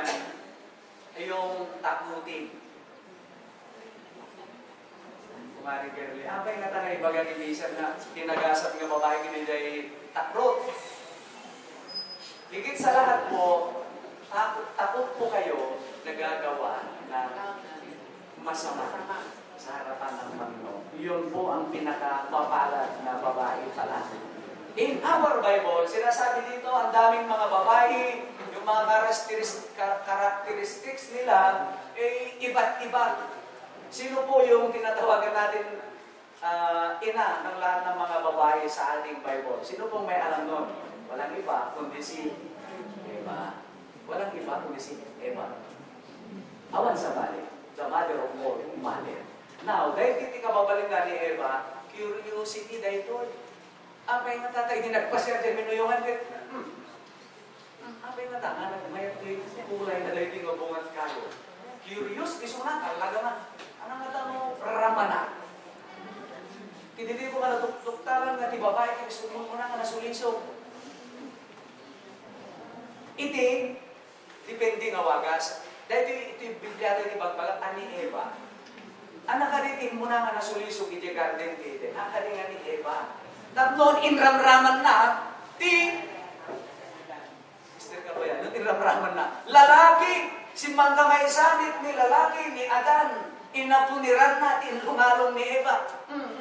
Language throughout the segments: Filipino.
naman ay yung takutin. Kumari Kerli, abay nga tanay baga ni Bisa na tinagasat nga babae kinilay takrot. Higit sa lahat po, takot po kayo nagagawa ng masama sa harapan ng Panginoon. Yun po ang pinaka-mapalad na babae pala. In our Bible, sinasabi dito, ang daming mga babae, yung mga characteristics nila, eh, iba't iba. Sino po yung tinatawagan natin ina ng lahat ng mga babae sa ating Bible? Sino pong may alam nun? Walang iba, kundi si Eva. Walang iba, kundi si Eva. Awan sa bali, the mother of all mother. Now, dahil hindi ka babaling na ni Eva, curiosity dahil ito. Abay nga tatay, hindi nagpasya dyan, minuyungan din. Abay nga tatay, may kulay na dahil hindi ngabungan kayo. Curious, iso na, talaga na. Ano nga tamo, ramana. Hindi ko ka natuktalan nga ti babae, gusto mo na ka nasuliso. Iti, depende nga wagas. Dahil ito yung Biblia dahil ibagbagat ani Eva. Anak ka din mo na nga nasuliso iti garden dito. Anak ka din nga ni Eva. Tapos inramraman na, Mister ka ba yan? Noon inramraman na, lalaki, si Mangkamay Sanit ni lalaki ni Adan, inapuniran natin, lumalong ni Eva.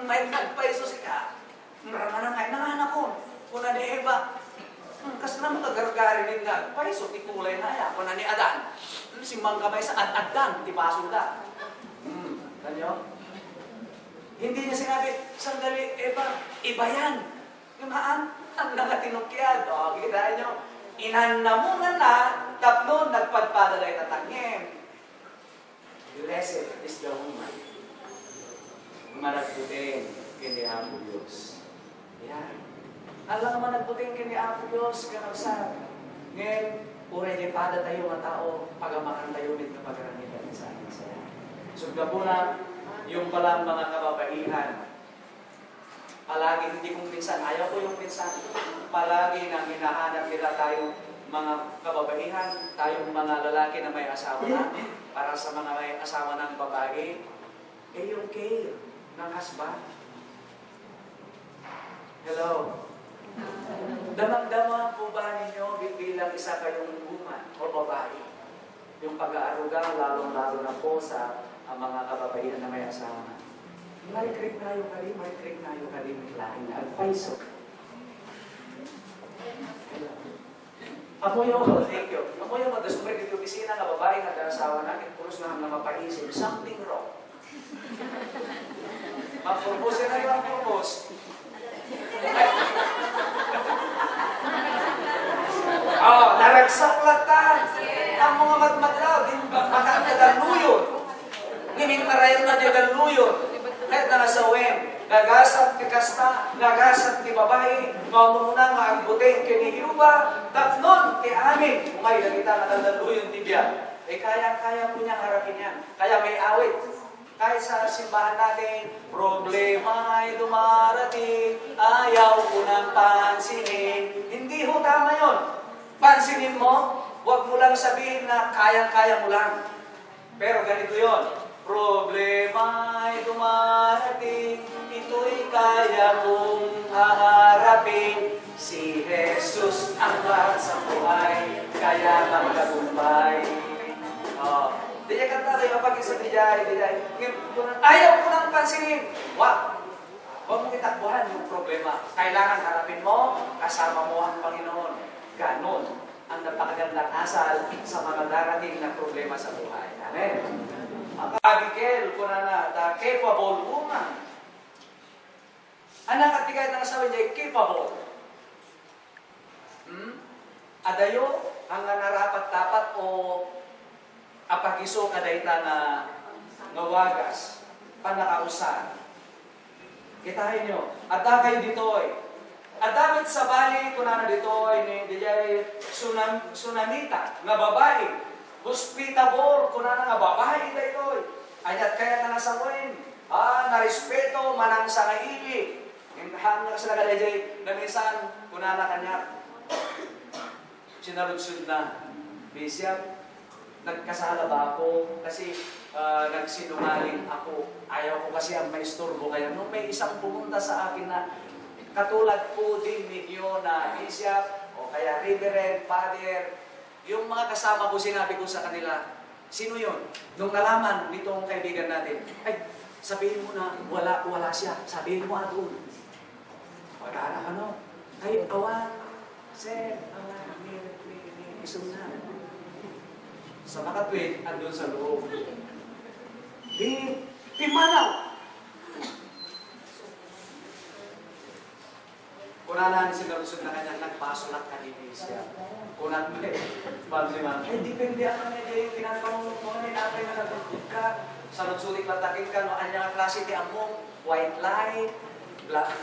May nagpaiso si ka. Raman na nga, nanganak ko, kuna ni Eva. Kasi naman kagargari din nga, paiso, ti kulay na yan, kuna ni Adan. Si Mangkamay Sanit, Adan, ti pasong da. Kanyo? Hindi niya sinabi, sandali, Eva, iba yan. Yung haan, ang nakatinukyan. O, kita nyo, inanamungan na, tapno, nagpadpadalay tatangin. Blessed is the woman. Managputin kini Apo Diyos. Yan. Alam naman nagputin kini Apo Diyos, kanagsan. Ngayon, uray di pada tayo mga tao, pagamakan tayo mit na pagkaranitan sa akin saya. Sugda po na, yung palang mga kababaihan, palagi hindi kong pinsan, ayaw ko yung pinsan, palagi nang hinahanap nila tayong mga kababaihan, tayong mga lalaki na may asawa na, para sa mga may asawa ng babae, eh yung care ng husband. Hello? Damang-dama po ba ninyo bilang isa kayong woman o babae? Yung pag-aaruga, lalong-lalo na po sa ang mga kababaihan na may asawa na. Marikrik na yung kalim, lain na advice. Ako yung, thank you. Ako yung mag-describe dito opisina na babae na asawa na, puros na ang mapaisip, something wrong. Mag-propose na yung propose. Naragsak latan. Ang mga matmatlaw, makakadaluyon. Nimintarayan na dagaluyon. Kahit na nasawin, nagasat ti kasta, nagasat ti babae, mamuna nga ang buting kinihiuba, tapnon ti amin. May nagita na dagaluyon ti biya. Eh kaya po niyang harapin yan. Kaya may awit. Kahit sa simbahan natin, problema ay dumarating, ayaw ko nang pansinin. Hindi ho tama yun. Pansinin mo, huwag mo lang sabihin na kaya-kaya mo lang. Pero ganito yun. Problema ay dumarating, ito'y kaya kong haharapin. Si Jesus ang lahat sa buhay, kaya magtagumpay. Di niya kanta tayo kapag-isa di jay. Ayaw ko nang pansinin. Huwag mong itakbuhan yung problema. Kailangan harapin mo, kasama mo ang Panginoon. Ganon ang napakagandang asal sa mga darating na problema sa buhay. Amen. Abigail, kuna na, the capable woman. Anak at tigay na nasabi niya, capable. Adayo, ang narapat-dapat o apagiso kadayta na ngawagas, panakausan. Kitahin nyo, ada kayo ditoy. Adamit sa bali, kuna na ditoy, ni dijay sunamita, nga babae. Hospitable, kuna na nga babae daytoy. Ayat kaya na nasawin. Narespeto, manang sa kaili. Hanggang sa nagadayjay, na minsan, kuna na kanya, sinaludsud na, Bishop, nagkasala ba ako? Kasi nagsinungaling ako. Ayaw ko kasi ang maisturbo. Kaya nung may isang pumunta sa akin na katulad po din ninyo na bishop o kaya reverend, father, yung mga kasama ko, sinabi ko sa kanila, sino yun? Nung nalaman nitong kaibigan natin, ay, sabihin mo na wala siya. Sabihin mo doon. Pag-aara ano? Ay, awan. Sir, awan. Isong na. Sa makatwid, andun sa loob. Pimanaw! Kunanan sinalusog na kanya, nagpasulak ka din siya. Kunat mo depende ako na yung tinatanong mo, natay na nagugod ka. Sa nagsulik latakin ka, no, anya klase ti among white light, black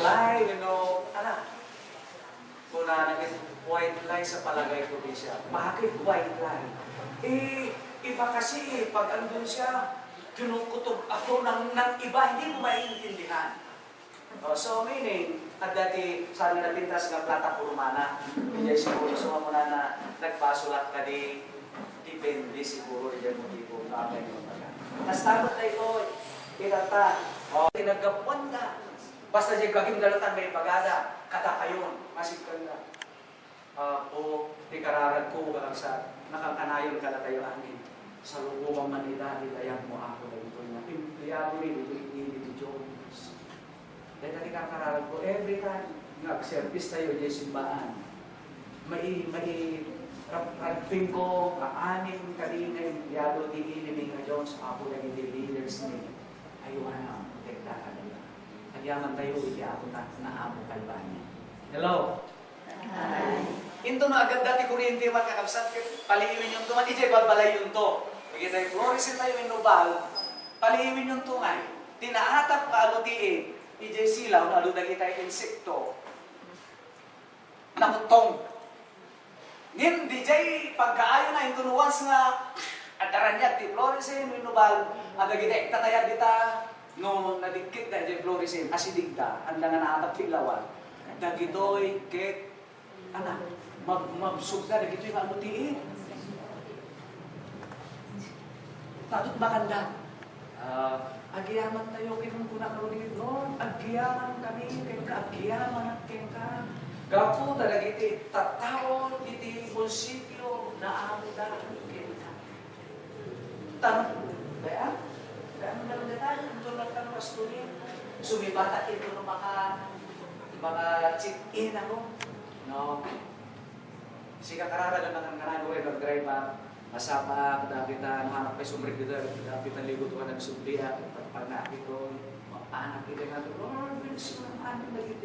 light, kunanan white light sa palagay ko din siya. Bakit white light? Iba kasi, pag andun siya, kinukutob ako ng iba, hindi mo maiintindihan. So meaning, at dati sa natintas nga plataforma na, hindi siguro suma mo na nagpasulat ka di, depende siguro yung motibo ka may mga. Tapos tagot na ito, itata, tinagapuan na. Basta dyan kaging galatan may pagada, kata kayon, masigkan na. O di kararag ko sa nakakanayon ka na tayo anin. Sa lubong Manila, hilayan mo ako na ito niya. Empleyado rin, ito ni Jones. Dahil natin kakararag ko, every time nag-service tayo dyan simbahan, may ragping ko, kaanin, kalina, empleyado, ni Jones, ako na hindi leaders ni ayuhan na, tekta ka nila. Nagyaman tayo, hindi ako naamo kalbanya. Hello? Hi. Into na agad dati kuryente man kakabsat, paliiwin yung tuman, ijay balbalay yung to. Bigyan tayo, florisin tayo inubal, paliiwin yung tungay. Tinaatap ka alutiin, ijay silaw, aludagi tayo insekto. Nakutong. Ngin, dijay pagkaayo na yung tunuwas nga, adaranyag ti florisin, inubal, agad kita, iktatayag kita, no nadikit na ijay florisin, asidigda, handa nga naatap tilawan. Dagitoy, kek, mabsug na, dagito yung alutiin. Tatut maganda. Agyaman tayo, kinungkuna ka ulit doon. Agyaman kami, agyaman at kengka. Gapo talaga iti, tatawon iti munisipyo na amuda kengka. Tanong, kaya mo nalang detalye, ito lang tanong kastunin. Sumibata ito ng mga check-in ako. No? Sika kararagan na kanano rin mag-drive masama, kadapita, mahanap kay sumrik dito, kadapita ligot ko nagsumriya, pag-nakit ko, anak kita nga ito, Lord, bilis mo ang anak na dito,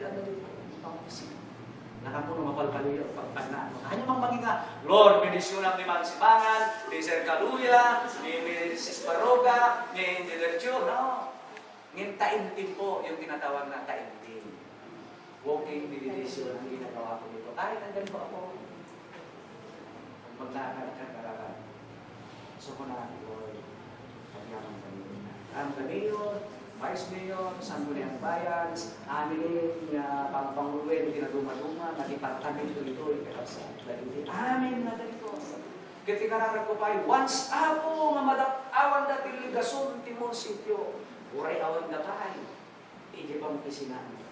nakapuno mapalpaluyo, pag-nakit. Kanya mang maging Lord, bilis mo ang limang simangan, ni Sir Kaluya, ni Mrs. Baroga, ni Dilercio, no? Taimtim po yung tinatawag na taimtim. Walking meditation ang ginagawa ko dito. Kahit hanggang po ako, maglakad ka kararag. So ko na, Lord, pagyaman kami. Ang mayor, vice mayor, sangguniang bayan, amin nga pangpanguluin, ginaguma-guma, nagipagtamin ito, amin na dito. Kaya kararag ko pa, once ako nga madap-awan na tiligasun, timon sityo, uray awan na tayo, hindi pa magkisinan.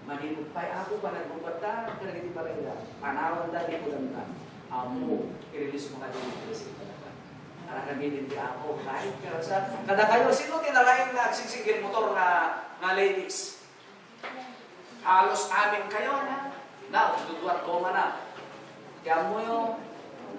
Manipupay ako pa nagbubata, pero hindi pala ila. Panawan dali ko lang na. Amo, i-release mo ka din yung blessing ko. Para kami hindi ako, kahit pero sa... Kada kayo, sino tinalain na nagsisigil motor na ladies? Halos amin kayo na. Na, duduat ko nga na. Kaya mo yung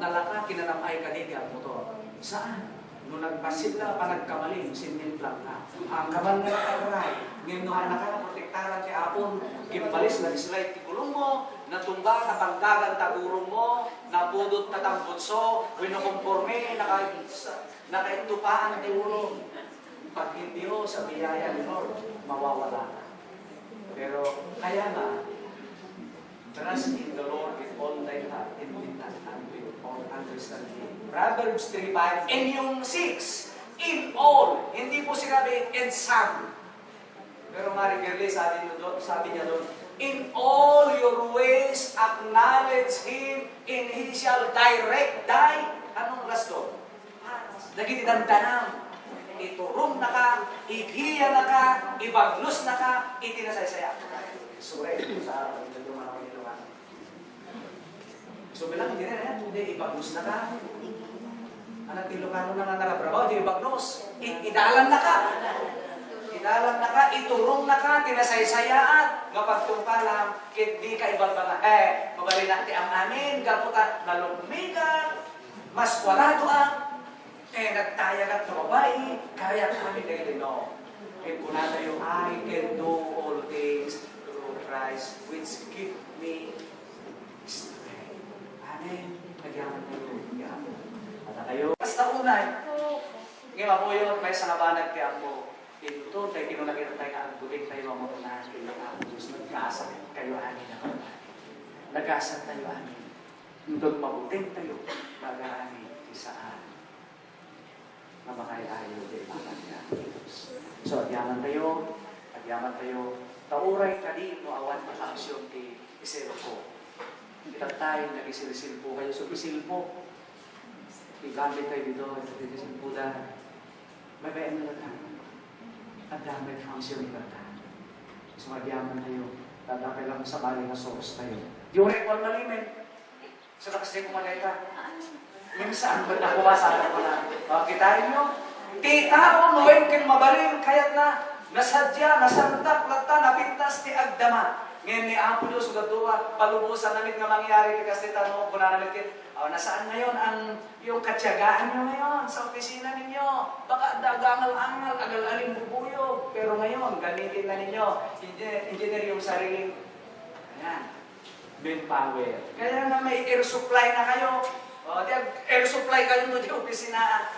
nalaka, kinanamay ka din ang motor. Saan? Nung nagpasidla pa nagkamaling, sinimplak na. Ang kaban nga nakaray, nginuhan na ka na protektaran ti Apon, gimpalis na dislike ti kulong mo, natungga na panggagan tagurong mo, napudot na tambutso, winokomporme, nakaitupaan ti ulong. Pag hindi mo sa biyaya ni Lord, mawawala ka. Pero kaya nga, trust in the Lord with all thy heart, and with that and with all understanding. Proverbs 3:5, and yung 6, in all. Hindi po sinabi in some. Pero Marie Gerle, sabi niya doon, In all your ways, acknowledge Him, and He shall direct thy, anong rasto? Dagiti dandanam. Iturong na ka, igiya na ka, ibagnos na ka, itinasaysaya. Sure, sa araw, ito yung mga kanito ka. So bilang hindi na yan, hindi, ibagnos na ka. Anak Ilocano na nga narabrabaw, di ibagnos. Idalan na ka. Idalan na ka, iturong na ka, tinasaysayaan. Mapagtungka lang, di ka ibagbaga. Mabali natin ang amin, gaputa, nalugmigan, mas walado ang, nagtayagat na babae, kaya kami dahil no. And kung na tayo, I can do all things through Christ, which give me strength. Amen. Nagyaman tayo. At tayo. Basta unay. Ngayon po yun, may sangabanag kaya mo. Ito, tayo kinunakita tayo ang buling tayo ang mamunahan kayo ang Diyos. Nag-asa kayo amin na kapatid. Nag-asa tayo amin. Doon mabuting tayo. Mag-amin isaan. Na makaya-ayaw din naman niya. So, agyaman tayo. Tauray ka din mo awan na aksyon kay isero ko. Kita tayo nag-isil-isil po kayo. So, isil po. Igamit tayo dito. Nag-isil po dahil. May bayan na lang. At dami function nila tayo. So, agyaman tayo. Dadakay lang sa bali na source tayo. Yung record malimin. Sa lakas tayo kumalay ka. Minsan, ba't nakumasahan ko na? Kitain nyo? Tita o noen kin mabalin, kaya't na nasadya, nasantak, lata, napintas, ti agdama. Ngayon ni Apo Diyos, gadua, palubusan namin nga mangyari, kasi tanong ko na namin kin, nasaan ngayon ang yung katsyagaan nyo ngayon sa opisina ninyo? Baka dagangal-angal, agal-aling bubuyog. Pero ngayon, gamitin na ninyo. Engineer yung sariling, ayan, manpower. Kaya na may air supply na kayo. Air supply kayo no di opisina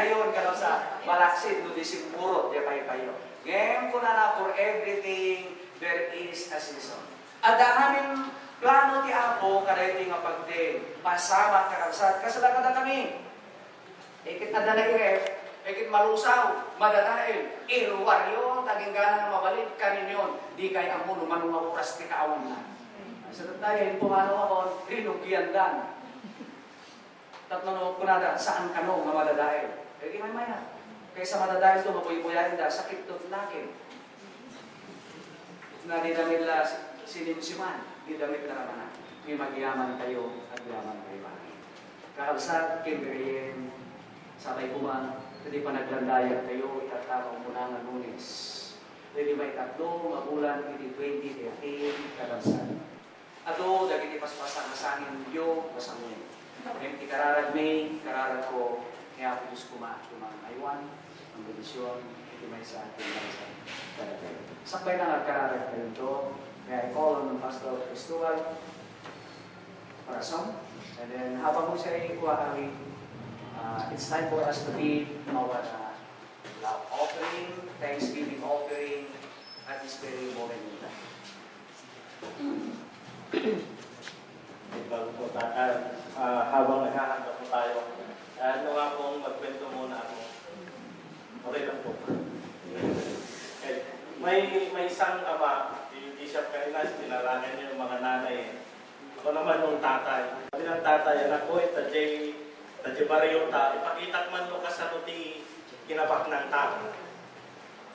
yun kano sa Malaksid no di Sigmuro di kayo. Ngayon ko na for everything there is a season. Ada aming plano ti Apo kada iti nga pagdeng pasama kakabsat kasalakada kami. Ikit na dalaire, ikit malusaw, madadail, iruwaryo, taging ganang mabalik kaninyon, di kay amuno manunga oras ti kaawang na. Sa tayo, pumano ako, rinugyan dan. Tatlo kunada, saan ka no, nga madadail? Di may maya. Kaysa madadail ito, mapuy-puyahin da, sakit to nakin. Na dinamit la sinimsiman, dinamit na naman na. May magyaman tayo at yaman tayo. Kakalsat, kimberin, sabay kumang, hindi pa naglandayag tayo, itatapang muna ng Lunes. Hindi may tatlo, magulan, hindi 2013, kakalsat. Ato, dagiti paspasan na sangin Diyo, pasangin. Ngayon, ikararag May, kararag ko, kaya ako Diyos aywan, ang bendisyon, iti may sa ating bansa. Sakbay na nagkararag kayo ito, kaya i-call on ng Pastor Cristobal para song. And then, habang mo siya ikuha it's time for us to be our love offering, thanksgiving offering, at this very moment in time. Bago po habang naghahanda po tayo, ano nga pong magkwento muna ako. Okay lang po. May isang ama, si Bishop Carinas, tinalagan niya yung mga nanay. Ako naman yung tatay. Sabi ng tatay, anak ko, tadya bariyo ta, ipakitak man no kasanuti kinabak ng ta.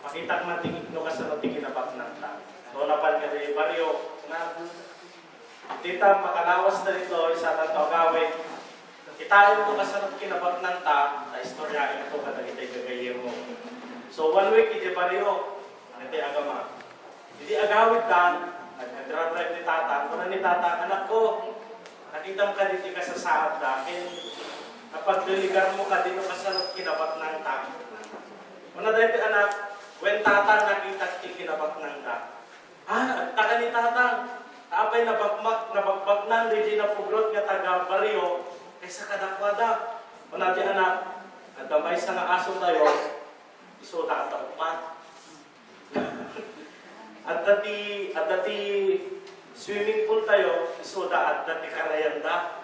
Pakitak man no kasanuti kinabak ng ta. So napan ka di bariyo, na tita, makalawas na rito, isa ng agawin. Kitayo ko kasanap kinabag ng ta, na istoryain ko kada kita'y gagayir mo. So, 1 week, hindi pa rin ang iti agama. Hindi agawit ka, nag-drive ni tata, kung ni tata, anak ko, nakita mo ka dito ka sa saad dahil napagdeligar mo ka dito kasanap kinabag ng ta. Una dahil anak, when tata nakita kinabag ng ta, taka ni tata, apay nabagbag ng Regina Puglot nga taga Barrio, kaysa kadakwada. Manati anak, at damay sa nga aso tayo, iso na upat. At dati swimming pool tayo, iso na at dati karayanda.